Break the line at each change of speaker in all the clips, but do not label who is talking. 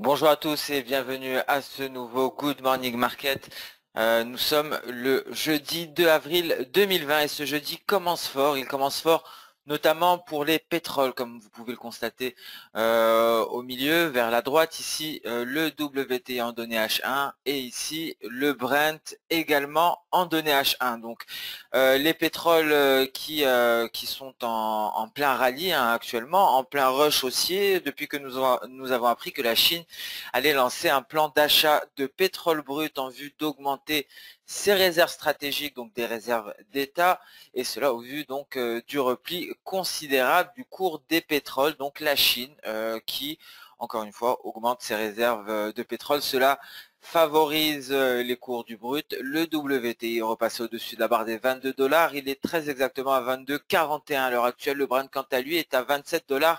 Bonjour à tous et bienvenue à ce nouveau Good Morning Market. Nous sommes le jeudi 2 avril 2020 et ce jeudi commence fort. Il commence fort notamment pour les pétroles, comme vous pouvez le constater au milieu, vers la droite, ici le WTI en données H1 et ici le Brent également en données H1. Donc les pétroles qui sont en plein rallye actuellement, en plein rush haussier, depuis que nous avons appris que la Chine allait lancer un plan d'achat de pétrole brut en vue d'augmenter ses réserves stratégiques, donc des réserves d'État, et cela au vu donc du repli considérable du cours des pétroles, donc la Chine qui, encore une fois, augmente ses réserves de pétrole. Cela favorise les cours du brut. Le WTI est repassé au-dessus de la barre des 22 $. Il est très exactement à 22,41 à l'heure actuelle. Le Brent, quant à lui, est à 27,80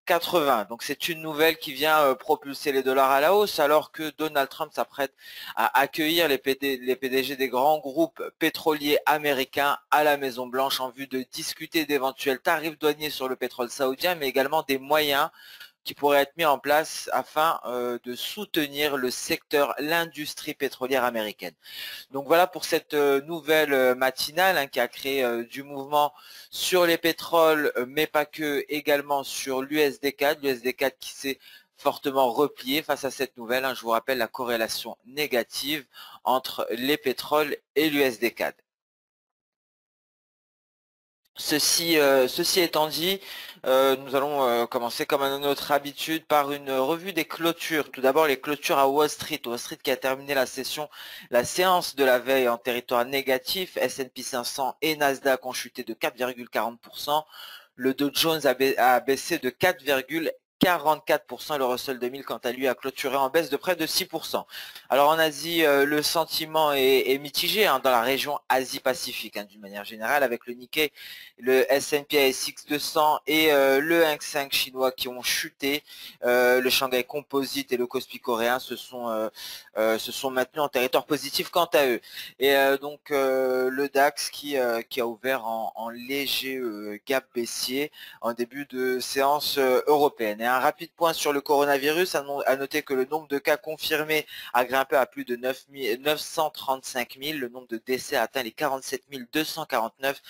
$. Donc c'est une nouvelle qui vient propulser les dollars à la hausse alors que Donald Trump s'apprête à accueillir les PDG des grands groupes pétroliers américains à la Maison Blanche en vue de discuter d'éventuels tarifs douaniers sur le pétrole saoudien, mais également des moyens qui pourraient être mis en place afin de soutenir le secteur, l'industrie pétrolière américaine. Donc voilà pour cette nouvelle matinale qui a créé du mouvement sur les pétroles, mais pas que, également sur l'USD4, l'USD4 qui s'est fortement replié face à cette nouvelle. Je vous rappelle la corrélation négative entre les pétroles et l'USD4. Ceci étant dit, nous allons commencer comme à notre habitude par une revue des clôtures. Tout d'abord les clôtures à Wall Street. Wall Street qui a terminé la séance de la veille en territoire négatif. S&P 500 et Nasdaq ont chuté de 4,40%. Le Dow Jones a baissé de 4,44% et le Russell 2000 quant à lui a clôturé en baisse de près de 6%. Alors en Asie, le sentiment est mitigé dans la région Asie-Pacifique d'une manière générale, avec le Nikkei, le S&P ASX 200 et le Hang Seng chinois qui ont chuté. Le Shanghai Composite et le Kospi coréen se sont maintenus en territoire positif quant à eux. Et donc le DAX qui a ouvert en léger gap baissier en début de séance européenne. Et un rapide point sur le coronavirus, à noter que le nombre de cas confirmés a grimpé à plus de 935 000. Le nombre de décès a atteint les 47 249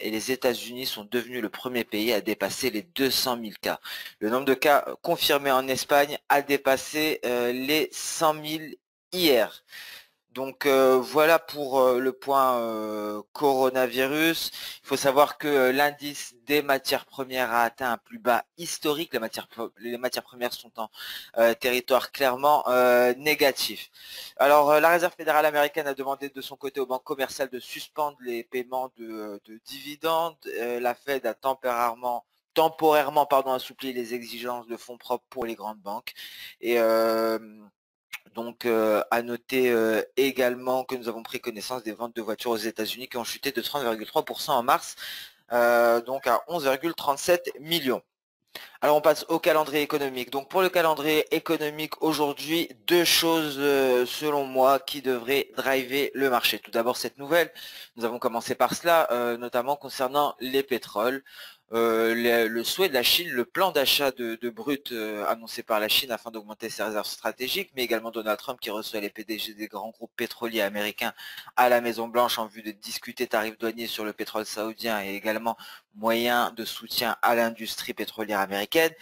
et les États-Unis sont devenus le premier pays à dépasser les 200 000 cas. Le nombre de cas confirmés en Espagne a dépassé les 100 000 hier. Donc voilà pour le point coronavirus. Il faut savoir que l'indice des matières premières a atteint un plus bas historique. Les matières premières sont en territoire clairement négatif. Alors la Réserve fédérale américaine a demandé de son côté aux banques commerciales de suspendre les paiements de dividendes. La Fed a temporairement assoupli les exigences de fonds propres pour les grandes banques. Et donc à noter également que nous avons pris connaissance des ventes de voitures aux États-Unis qui ont chuté de 30,3% en mars, donc à 11,37 millions. Alors on passe au calendrier économique. Donc pour le calendrier économique aujourd'hui, deux choses selon moi qui devraient driver le marché. Tout d'abord cette nouvelle, nous avons commencé par cela, notamment concernant les pétroles. Le souhait de la Chine, le plan d'achat de brut annoncé par la Chine afin d'augmenter ses réserves stratégiques, mais également Donald Trump qui reçoit les PDG des grands groupes pétroliers américains à la Maison Blanche en vue de discuter tarifs douaniers sur le pétrole saoudien et également moyens de soutien à l'industrie pétrolière américaine.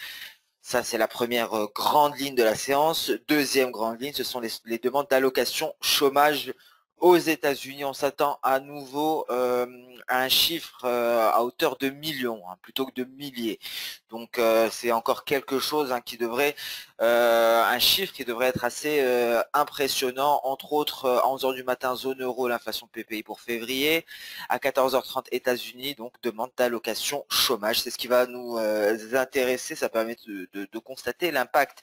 Ça, c'est la première grande ligne de la séance. Deuxième grande ligne, ce sont les demandes d'allocation chômage aux États-Unis. On s'attend à nouveau à un chiffre à hauteur de millions plutôt que de milliers. Donc c'est encore quelque chose qui devrait, un chiffre qui devrait être assez impressionnant. Entre autres, à 11 h du matin, zone euro, l'inflation PPI pour février. À 14 h 30, États-Unis, donc demande d'allocation chômage. C'est ce qui va nous intéresser. Ça permet de constater l'impact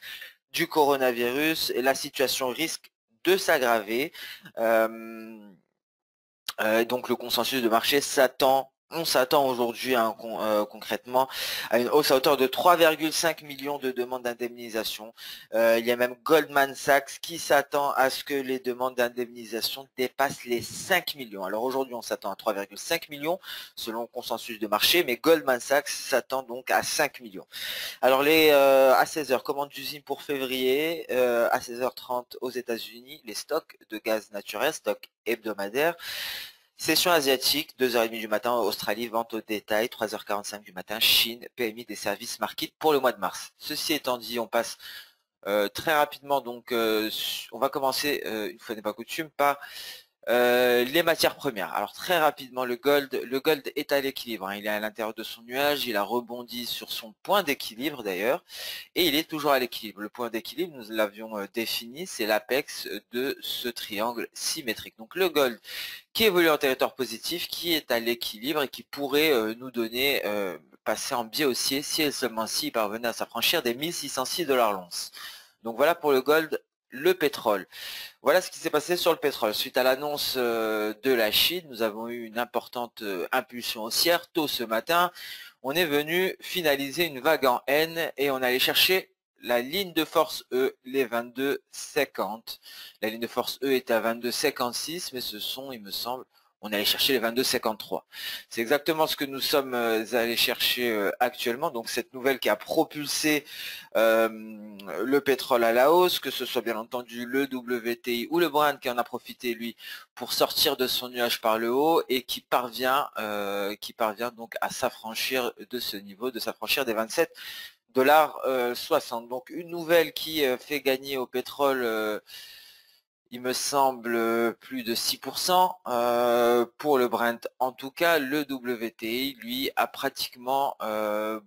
du coronavirus et la situation risque de s'aggraver. Donc le consensus de marché s'attend On s'attend aujourd'hui concrètement à une hausse à hauteur de 3,5 millions de demandes d'indemnisation. Il y a même Goldman Sachs qui s'attend à ce que les demandes d'indemnisation dépassent les 5 millions. Alors aujourd'hui, on s'attend à 3,5 millions selon le consensus de marché, mais Goldman Sachs s'attend donc à 5 millions. Alors à 16 heures, commande d'usine pour février, à 16h30 aux États-Unis, les stocks de gaz naturel, stocks hebdomadaires. Session asiatique, 2h30 du matin, Australie, vente au détail, 3h45 du matin, Chine, PMI des services market pour le mois de mars. Ceci étant dit, on passe très rapidement, donc on va commencer, une fois n'est pas coutume, par les matières premières. Alors très rapidement, le gold est à l'équilibre, hein. Il est à l'intérieur de son nuage, il a rebondi sur son point d'équilibre d'ailleurs, et il est toujours à l'équilibre. Le point d'équilibre, nous l'avions défini, c'est l'apex de ce triangle symétrique. Donc le gold qui évolue en territoire positif, qui est à l'équilibre et qui pourrait nous donner, passer en biais haussier si et seulement si il parvenait à s'affranchir des 1606 $ l'once. Donc voilà pour le gold. Le pétrole. Voilà ce qui s'est passé sur le pétrole. Suite à l'annonce de la Chine, nous avons eu une importante impulsion haussière tôt ce matin. On est venu finaliser une vague en N et on allait chercher la ligne de force E, les 22,50. La ligne de force E est à 22,56, mais ce sont, il me semble, on allait chercher les 22,53. C'est exactement ce que nous sommes allés chercher actuellement. Donc cette nouvelle qui a propulsé le pétrole à la hausse, que ce soit bien entendu le WTI ou le Brent qui en a profité lui pour sortir de son nuage par le haut et qui parvient donc à s'affranchir de ce niveau, de s'affranchir des 27,60 $. Donc une nouvelle qui fait gagner au pétrole, il me semble, plus de 6%. Pour le Brent, en tout cas, le WTI, lui, a pratiquement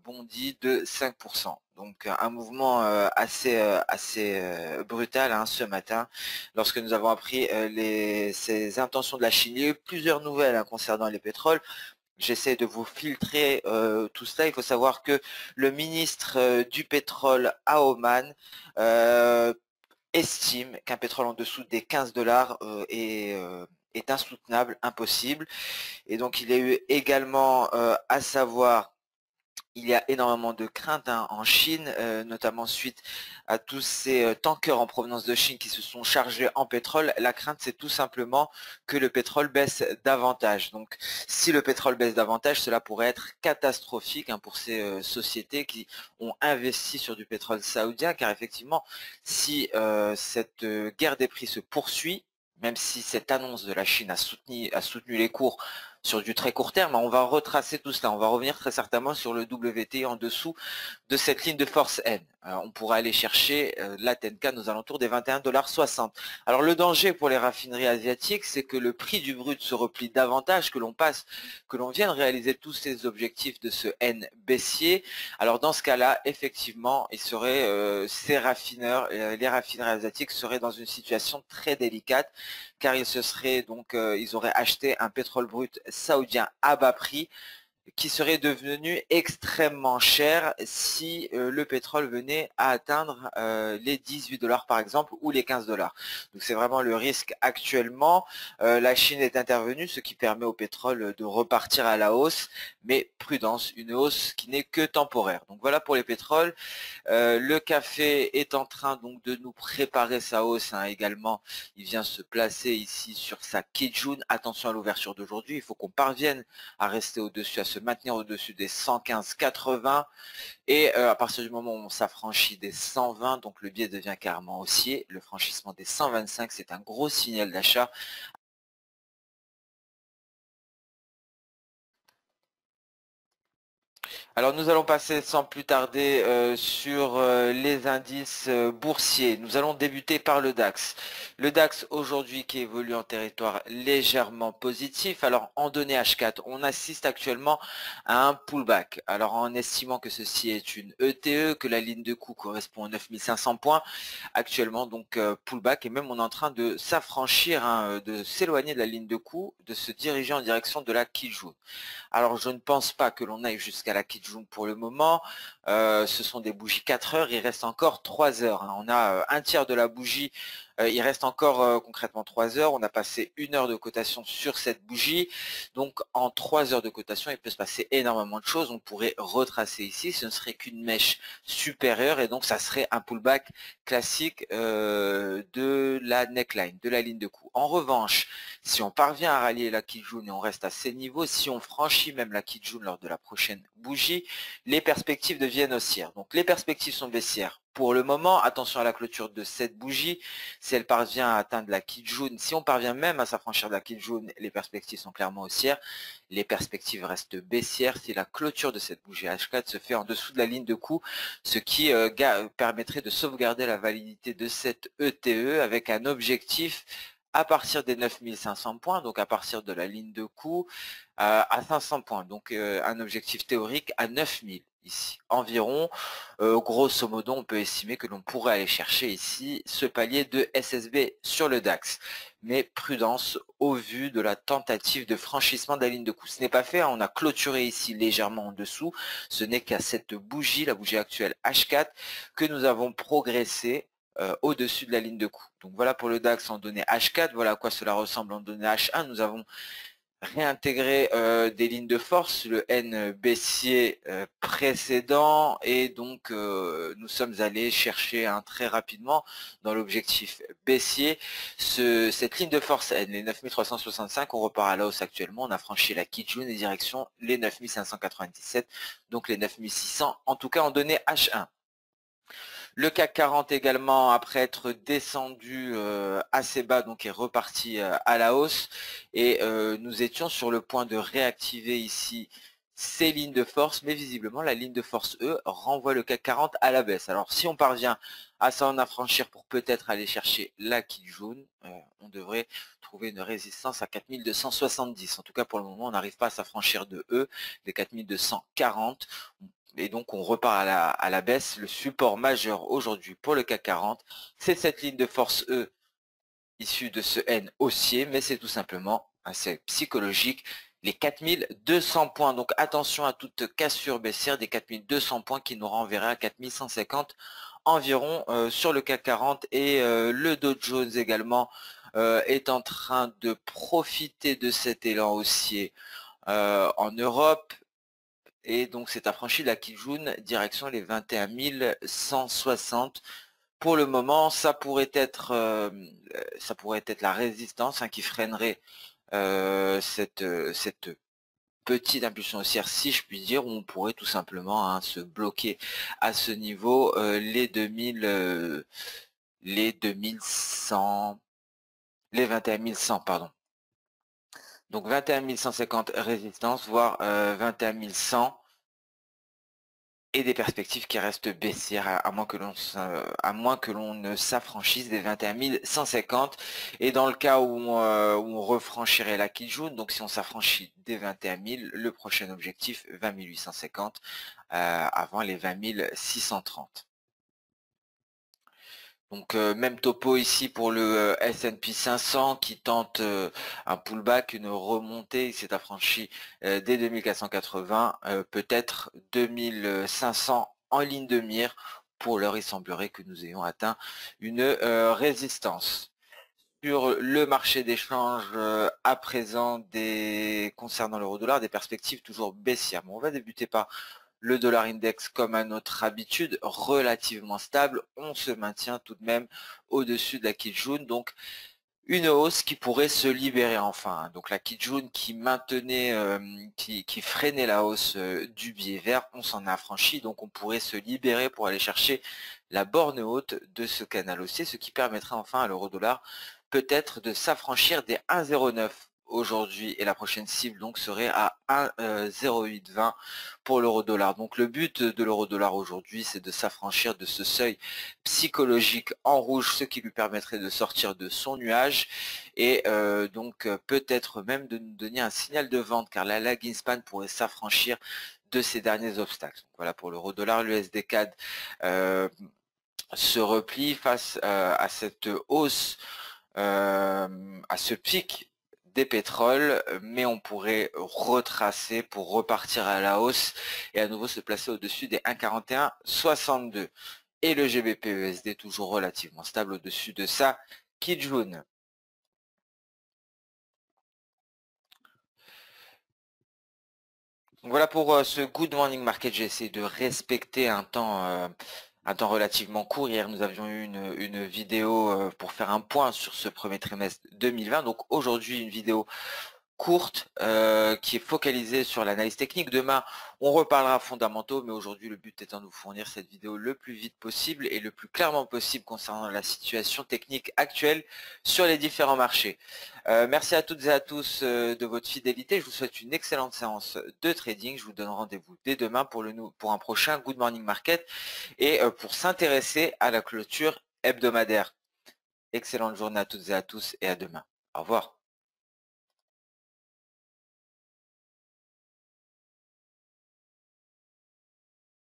bondi de 5%. Donc un mouvement assez brutal, hein, ce matin, lorsque nous avons appris ces intentions de la Chine. Il y a eu plusieurs nouvelles, hein, concernant les pétroles. J'essaie de vous filtrer tout cela. Il faut savoir que le ministre du pétrole à Oman estime qu'un pétrole en dessous des 15 $ est insoutenable, impossible. Et donc il y a eu également à savoir, il y a énormément de craintes, hein, en Chine, notamment suite à tous ces tankers en provenance de Chine qui se sont chargés en pétrole. La crainte, c'est tout simplement que le pétrole baisse davantage. Donc si le pétrole baisse davantage, cela pourrait être catastrophique, hein, pour ces sociétés qui ont investi sur du pétrole saoudien, car effectivement, si cette guerre des prix se poursuit, même si cette annonce de la Chine a soutenu les cours sur du très court terme, on va retracer tout cela. On va revenir très certainement sur le WTI en dessous de cette ligne de force N. On pourra aller chercher la Tenkan aux alentours des 21,60 $. Alors le danger pour les raffineries asiatiques, c'est que le prix du brut se replie davantage, que l'on vienne réaliser tous ces objectifs de ce N baissier. Alors dans ce cas-là, effectivement, il serait, les raffineries asiatiques seraient dans une situation très délicate, car ils auraient acheté un pétrole brut saoudien à bas prix, qui serait devenu extrêmement cher si le pétrole venait à atteindre les 18 $ par exemple, ou les 15 $. Donc c'est vraiment le risque actuellement. La Chine est intervenue, ce qui permet au pétrole de repartir à la hausse, mais prudence, une hausse qui n'est que temporaire. Donc voilà pour les pétroles. Le café est en train donc de nous préparer sa hausse, hein, également. Il vient se placer ici sur sa Kijun. Attention à l'ouverture d'aujourd'hui, il faut qu'on parvienne à rester au-dessus, à se maintenir au-dessus des 115,80, et à partir du moment où on s'affranchit des 120, donc le biais devient carrément haussier. Le franchissement des 125, c'est un gros signal d'achat. Alors nous allons passer sans plus tarder sur les indices boursiers. Nous allons débuter par le DAX. Le DAX aujourd'hui qui évolue en territoire légèrement positif. Alors en données H4, on assiste actuellement à un pullback. Alors en estimant que ceci est une ETE, que la ligne de coût correspond aux 9500 points, actuellement donc pullback, et même on est en train de s'affranchir, hein, de s'éloigner de la ligne de coût, de se diriger en direction de la Kijun. Alors je ne pense pas que l'on aille jusqu'à la Kijun pour le moment. Ce sont des bougies 4 heures, il reste encore 3 heures, hein. On a un tiers de la bougie Il reste encore concrètement 3 heures. On a passé 1 heure de cotation sur cette bougie. Donc en 3 heures de cotation, il peut se passer énormément de choses. On pourrait retracer ici. Ce ne serait qu'une mèche supérieure et donc ça serait un pullback classique de la neckline, de la ligne de cou. En revanche, si on parvient à rallier la Kijun et on reste à ces niveaux, si on franchit même la Kijun lors de la prochaine bougie, les perspectives deviennent haussières. Donc les perspectives sont baissières pour le moment. Attention à la clôture de cette bougie. Si elle parvient à atteindre la Kijun, si on parvient même à s'affranchir de la Kijun, les perspectives sont clairement haussières. Les perspectives restent baissières si la clôture de cette bougie H4 se fait en dessous de la ligne de cou, ce qui permettrait de sauvegarder la validité de cette ETE avec un objectif à partir des 9500 points, donc à partir de la ligne de coup, à 500 points. Donc un objectif théorique à 9000 ici environ. Grosso modo, on peut estimer que l'on pourrait aller chercher ici ce palier de SSB sur le DAX. Mais prudence au vu de la tentative de franchissement de la ligne de coup. Ce n'est pas fait, hein, on a clôturé ici légèrement en dessous. Ce n'est qu'à cette bougie, la bougie actuelle H4, que nous avons progressé au-dessus de la ligne de coup. Donc voilà pour le DAX en données H4, voilà à quoi cela ressemble en données H1. Nous avons réintégré des lignes de force, le N baissier précédent, et donc nous sommes allés chercher très rapidement dans l'objectif baissier cette ligne de force N, les 9365. On repart à la hausse actuellement, on a franchi la Kijun et direction les 9597, donc les 9600 en tout cas en données H1. Le CAC 40 également, après être descendu assez bas, donc est reparti à la hausse. Et nous étions sur le point de réactiver ici ces lignes de force, mais visiblement la ligne de force E renvoie le CAC 40 à la baisse. Alors si on parvient à s'en affranchir pour peut-être aller chercher la Kijun, on devrait trouver une résistance à 4270. En tout cas pour le moment, on n'arrive pas à s'affranchir de E, des 4240. Et donc on repart à la baisse. Le support majeur aujourd'hui pour le CAC 40, c'est cette ligne de force E issue de ce N haussier, mais c'est tout simplement assez psychologique, les 4200 points. Donc attention à toute cassure baissière des 4200 points qui nous renverrait à 4150 environ sur le CAC 40, et le Dow Jones également est en train de profiter de cet élan haussier en Europe. Et donc c'est affranchi de la Kijun, direction les 21 160. Pour le moment, ça pourrait être la résistance qui freinerait cette petite impulsion haussière, si je puis dire, où on pourrait tout simplement se bloquer à ce niveau les 21 100, pardon. Donc 21 150 résistance, voire 21 100. Et des perspectives qui restent baissières à moins que l'on ne s'affranchisse des 21 150. Et dans le cas où on refranchirait la Kijun, donc si on s'affranchit des 21 000, le prochain objectif 20 850 avant les 20 630. Donc même topo ici pour le S&P 500 qui tente un pullback, une remontée. Il s'est affranchi dès 2480, peut-être 2500 en ligne de mire. Pour l'heure, il semblerait que nous ayons atteint une résistance. Sur le marché d'échange à présent, concernant l'euro-dollar, des perspectives toujours baissières. Bon, on va débuter par le dollar index, comme à notre habitude, relativement stable. On se maintient tout de même au-dessus de la Kijun. Donc une hausse qui pourrait se libérer enfin. Donc la Kijun qui maintenait, qui freinait la hausse du billet vert, on s'en a affranchi. Donc on pourrait se libérer pour aller chercher la borne haute de ce canal haussier, ce qui permettrait enfin à l'euro-dollar peut-être de s'affranchir des 1,09 aujourd'hui, et la prochaine cible donc serait à 1,0820 pour l'euro-dollar. Donc le but de l'euro-dollar aujourd'hui, c'est de s'affranchir de ce seuil psychologique en rouge, ce qui lui permettrait de sortir de son nuage, et donc peut-être même de nous donner un signal de vente, car la lagging span pourrait s'affranchir de ces derniers obstacles. Donc voilà pour l'euro-dollar. L'USD CAD se replie face à cette hausse, à ce pic des pétroles, mais on pourrait retracer pour repartir à la hausse et à nouveau se placer au-dessus des 1,4162. Et le GBP USD toujours relativement stable au-dessus de sa Kijun. Donc voilà pour ce Good Morning Market. J'ai essayé de respecter un temps relativement court. Hier, nous avions eu une vidéo pour faire un point sur ce premier trimestre 2020. Donc aujourd'hui, une vidéo courte qui est focalisée sur l'analyse technique. Demain, on reparlera fondamentaux, mais aujourd'hui, le but étant de vous fournir cette vidéo le plus vite possible et le plus clairement possible concernant la situation technique actuelle sur les différents marchés. Merci à toutes et à tous de votre fidélité. Je vous souhaite une excellente séance de trading. Je vous donne rendez-vous dès demain pour un prochain Good Morning Market et pour s'intéresser à la clôture hebdomadaire. Excellente journée à toutes et à tous et à demain. Au revoir.